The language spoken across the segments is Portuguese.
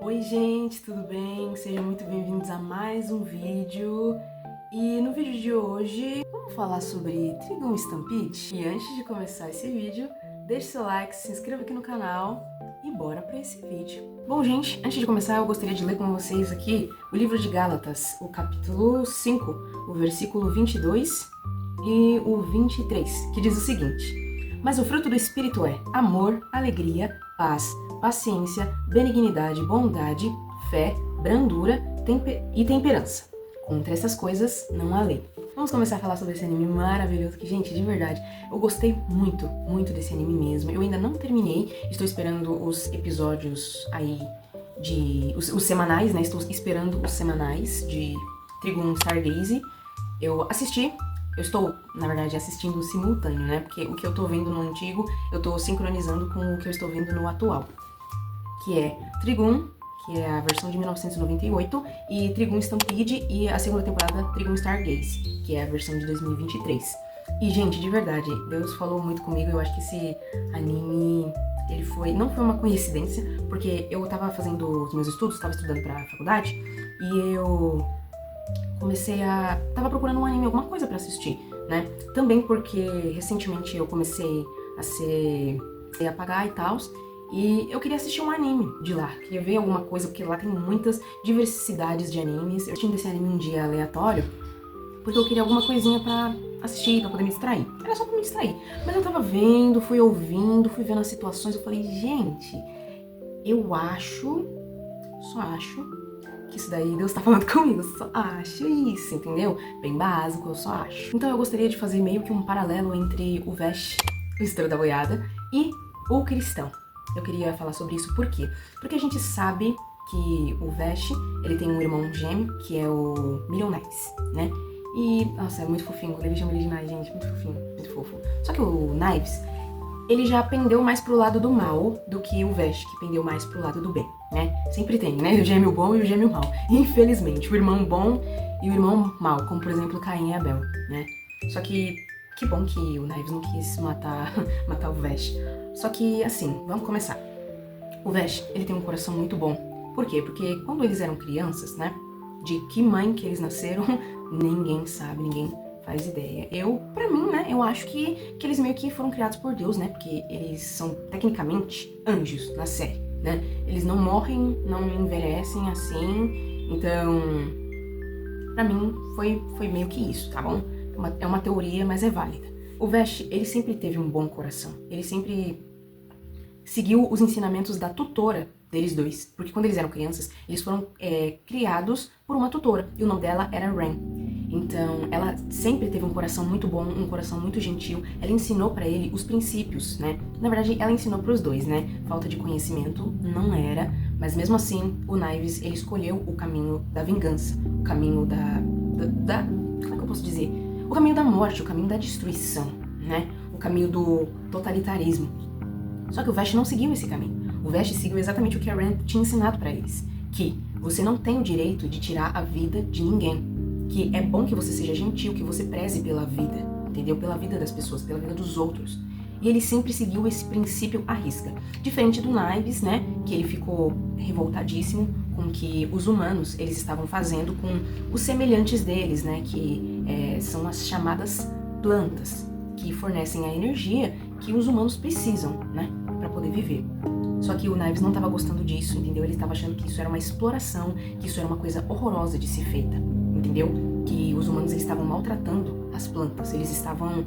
Oi gente, tudo bem? Sejam muito bem-vindos a mais um vídeo. E no vídeo de hoje, vamos falar sobre Trigun Stampede. E antes de começar esse vídeo, deixe seu like, se inscreva aqui no canal e bora pra esse vídeo. Bom gente, antes de começar eu gostaria de ler com vocês aqui o livro de Gálatas, o capítulo 5, o versículo 22 e o 23, que diz o seguinte: Mas o fruto do Espírito é amor, alegria, paz, paciência, benignidade, bondade, fé, brandura e temperança. Contra essas coisas não há lei. Vamos começar a falar sobre esse anime maravilhoso que, gente, de verdade, eu gostei muito, muito desse anime mesmo. Eu ainda não terminei, estou esperando os episódios aí os semanais, né? Estou esperando os semanais de Trigun Stargaze. Eu estou, na verdade, assistindo simultâneo, né? Porque o que eu tô vendo no antigo, eu tô sincronizando com o que eu estou vendo no atual. Que é Trigun, que é a versão de 1998, e Trigun Stampede e a segunda temporada Trigun Stargaze, que é a versão de 2023. E, gente, de verdade, Deus falou muito comigo. Eu acho que esse anime, não foi uma coincidência, porque eu tava fazendo os meus estudos, tava estudando pra faculdade, e eu tava procurando um anime, alguma coisa pra assistir, né? Também porque recentemente eu comecei a pagar e tal, e eu queria assistir um anime de lá, queria ver alguma coisa, porque lá tem muitas diversidades de animes. Eu assisti esse anime um dia aleatório, porque eu queria alguma coisinha pra assistir, pra poder me distrair. Era só pra me distrair. Mas eu tava vendo, fui ouvindo, fui vendo as situações, eu falei, gente, só acho que isso daí Deus tá falando comigo, eu só acho isso, entendeu? Bem básico, eu só acho. Então eu gostaria de fazer meio que um paralelo entre o Vashj, o Estouro da Boiada, e o cristão. Eu queria falar sobre isso por quê? Porque a gente sabe que o Vashj, ele tem um irmão gêmeo, que é o Million Knives, né? E, nossa, é muito fofinho, quando ele chama ele de Knives, gente, muito fofinho, muito fofo. Só que o Knives, ele já pendeu mais pro lado do mal do que o Vashj, que pendeu mais pro lado do bem, né? Sempre tem, né? O gêmeo bom e o gêmeo mal. Infelizmente, o irmão bom e o irmão mal, como por exemplo Caim e Abel, né? Só que bom que o Knives não quis matar o Vashj. Só que, assim, vamos começar. O Vashj, ele tem um coração muito bom. Por quê? Porque quando eles eram crianças, né? De que mãe que eles nasceram, ninguém sabe, ninguém faz ideia. Pra mim, né, eu acho que eles meio que foram criados por Deus, né? Porque eles são, tecnicamente, anjos na série, né? Eles não morrem, não envelhecem assim. Então, pra mim, foi meio que isso, tá bom? É uma teoria, mas é válida. O Vashj, ele sempre teve um bom coração. Ele sempre seguiu os ensinamentos da tutora deles dois. Porque quando eles eram crianças, eles foram criados por uma tutora. E o nome dela era Ren. Então, ela sempre teve um coração muito bom, um coração muito gentil. Ela ensinou pra ele os princípios, né? Na verdade, ela ensinou pros dois, né? Falta de conhecimento não era, mas mesmo assim, o Knives, ele escolheu o caminho da vingança, o caminho como é que eu posso dizer? O caminho da morte, o caminho da destruição, né? O caminho do totalitarismo. Só que o Vashj não seguiu esse caminho. O Vashj seguiu exatamente o que a Ren tinha ensinado pra eles. Que você não tem o direito de tirar a vida de ninguém. Que é bom que você seja gentil, que você preze pela vida, entendeu? Pela vida das pessoas, pela vida dos outros. E ele sempre seguiu esse princípio à risca. Diferente do Knives, né? Que ele ficou revoltadíssimo com o que os humanos, eles estavam fazendo com os semelhantes deles, né? Que são as chamadas plantas, que fornecem a energia que os humanos precisam, né? Pra poder viver. Só que o Knives não estava gostando disso, entendeu? Ele estava achando que isso era uma exploração, que isso era uma coisa horrorosa de ser feita, entendeu? Que os humanos, eles estavam maltratando as plantas, eles estavam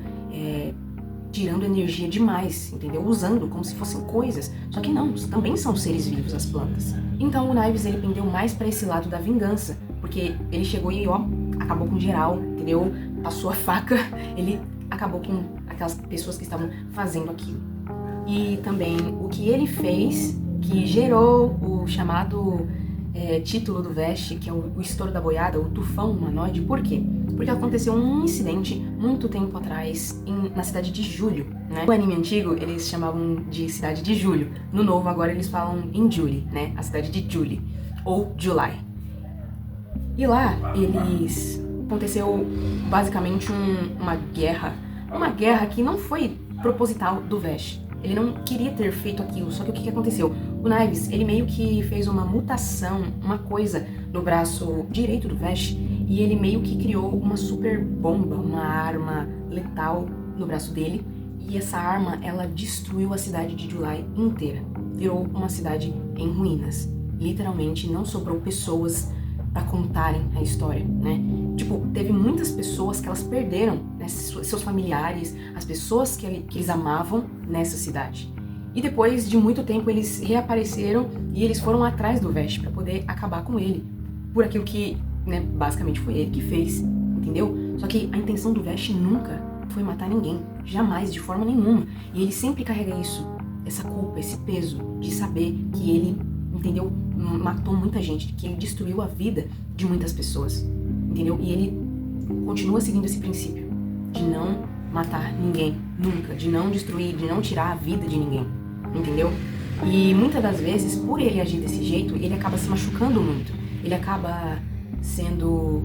tirando energia demais, entendeu? Usando como se fossem coisas. Só que não, também são seres vivos as plantas. Então o Knives, ele pendeu mais pra esse lado da vingança, porque ele chegou e, ó, acabou com geral, entendeu? Passou a faca, ele acabou com aquelas pessoas que estavam fazendo aquilo. E também o que ele fez, que gerou o chamado título do Vashj, que é o Estouro da Boiada, o tufão humanoide. Por quê? Porque aconteceu um incidente muito tempo atrás na cidade de Julho, né? No anime antigo, eles chamavam de cidade de Julho. No novo, agora eles falam em Julie, né? A cidade de Julie, ou July. E lá, aconteceu basicamente uma guerra que não foi proposital do Vashj. Ele não queria ter feito aquilo, só que o que aconteceu? O Knives, ele meio que fez uma mutação, uma coisa no braço direito do Vash, e ele meio que criou uma super bomba, uma arma letal no braço dele, e essa arma, ela destruiu a cidade de July inteira. Virou uma cidade em ruínas. Literalmente, não sobrou pessoas pra contarem a história, né? Tipo, teve muitas pessoas que elas perderam, né, seus familiares, as pessoas que eles amavam nessa cidade. E depois de muito tempo eles reapareceram e eles foram atrás do Vash pra poder acabar com ele. Por aquilo que, né, basicamente foi ele que fez, entendeu? Só que a intenção do Vash nunca foi matar ninguém, jamais, de forma nenhuma. E ele sempre carrega isso, essa culpa, esse peso de saber que ele, entendeu, matou muita gente, que ele destruiu a vida de muitas pessoas, entendeu? E ele continua seguindo esse princípio de não matar ninguém, nunca, de não destruir, de não tirar a vida de ninguém, entendeu? E muitas das vezes, por ele agir desse jeito, ele acaba se machucando muito, ele acaba sendo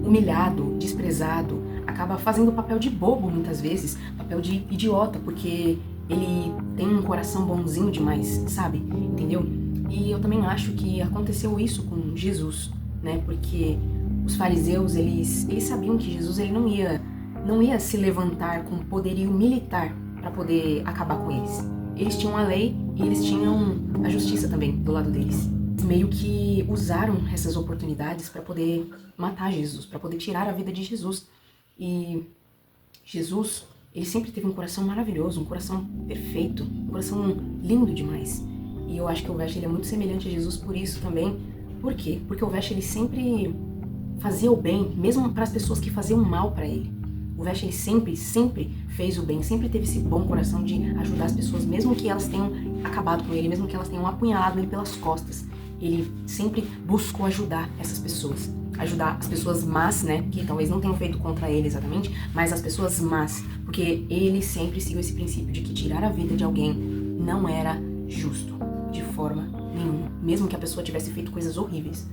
humilhado, desprezado, acaba fazendo o papel de bobo muitas vezes, papel de idiota, porque ele tem um coração bonzinho demais, sabe? Entendeu? E eu também acho que aconteceu isso com Jesus, né? Porque os fariseus, eles sabiam que Jesus ele não ia se levantar com poderio militar para poder acabar com eles. Eles tinham a lei e eles tinham a justiça também do lado deles. Meio que usaram essas oportunidades para poder matar Jesus, para poder tirar a vida de Jesus. E Jesus, ele sempre teve um coração maravilhoso, um coração perfeito, um coração lindo demais. E eu acho que o Vash ele é muito semelhante a Jesus por isso também. Por quê? Porque o Vash ele sempre fazia o bem, mesmo para as pessoas que faziam mal para ele. O Vash ele sempre fez o bem, sempre teve esse bom coração de ajudar as pessoas, mesmo que elas tenham acabado com ele, mesmo que elas tenham apunhalado ele pelas costas. Ele sempre buscou ajudar essas pessoas. Ajudar as pessoas más, né, que talvez não tenham feito contra ele exatamente, mas as pessoas más, porque ele sempre seguiu esse princípio de que tirar a vida de alguém não era justo, de forma nenhuma, mesmo que a pessoa tivesse feito coisas horríveis.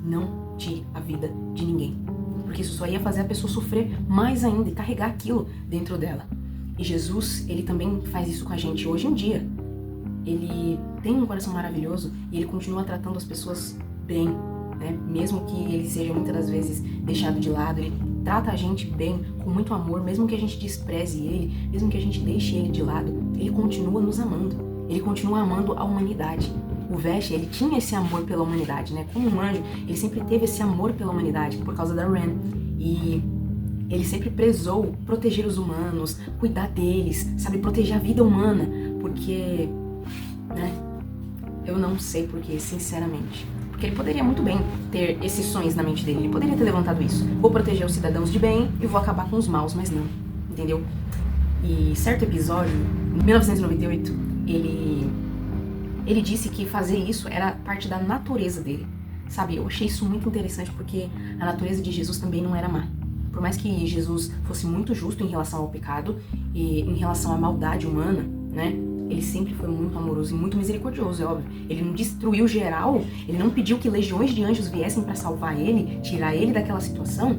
Não tire a vida de ninguém, porque isso só ia fazer a pessoa sofrer mais ainda e carregar aquilo dentro dela. E Jesus, ele também faz isso com a gente hoje em dia. Ele tem um coração maravilhoso e ele continua tratando as pessoas bem, né? Mesmo que ele seja muitas das vezes deixado de lado, ele trata a gente bem, com muito amor, mesmo que a gente despreze ele, mesmo que a gente deixe ele de lado, ele continua nos amando, ele continua amando a humanidade. O Vash, ele tinha esse amor pela humanidade, né? Como um anjo, ele sempre teve esse amor pela humanidade por causa da Ren. E ele sempre prezou proteger os humanos, cuidar deles, sabe? Proteger a vida humana, porque, né? Eu não sei porquê, sinceramente. Porque ele poderia muito bem ter esses sonhos na mente dele. Ele poderia ter levantado isso. Vou proteger os cidadãos de bem e vou acabar com os maus, mas não. Entendeu? E certo episódio, em 1998, ele disse que fazer isso era parte da natureza dele. Sabe? Eu achei isso muito interessante porque a natureza de Jesus também não era má. Por mais que Jesus fosse muito justo em relação ao pecado e em relação à maldade humana, né? Ele sempre foi muito amoroso e muito misericordioso, é óbvio. Ele não destruiu geral, ele não pediu que legiões de anjos viessem para salvar ele, tirar ele daquela situação,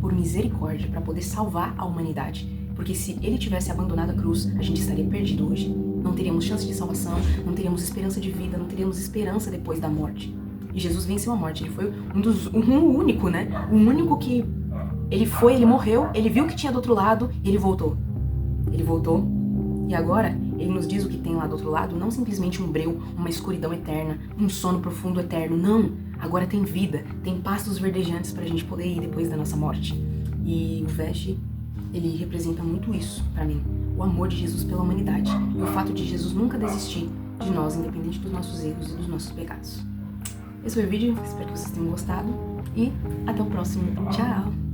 por misericórdia, para poder salvar a humanidade. Porque se ele tivesse abandonado a cruz, a gente estaria perdido hoje. Não teríamos chance de salvação, não teríamos esperança de vida, não teríamos esperança depois da morte. E Jesus venceu a morte, ele foi o único, né? O único que ele morreu, ele viu o que tinha do outro lado e ele voltou. Ele voltou e agora ele nos diz o que tem lá do outro lado, não simplesmente um breu, uma escuridão eterna, um sono profundo eterno, não. Agora tem vida, tem pastos verdejantes pra gente poder ir depois da nossa morte. E o Vash, ele representa muito isso pra mim, o amor de Jesus pela humanidade e o fato de Jesus nunca desistir de nós, independente dos nossos erros e dos nossos pecados. Esse foi o vídeo, espero que vocês tenham gostado e até o próximo. Tchau!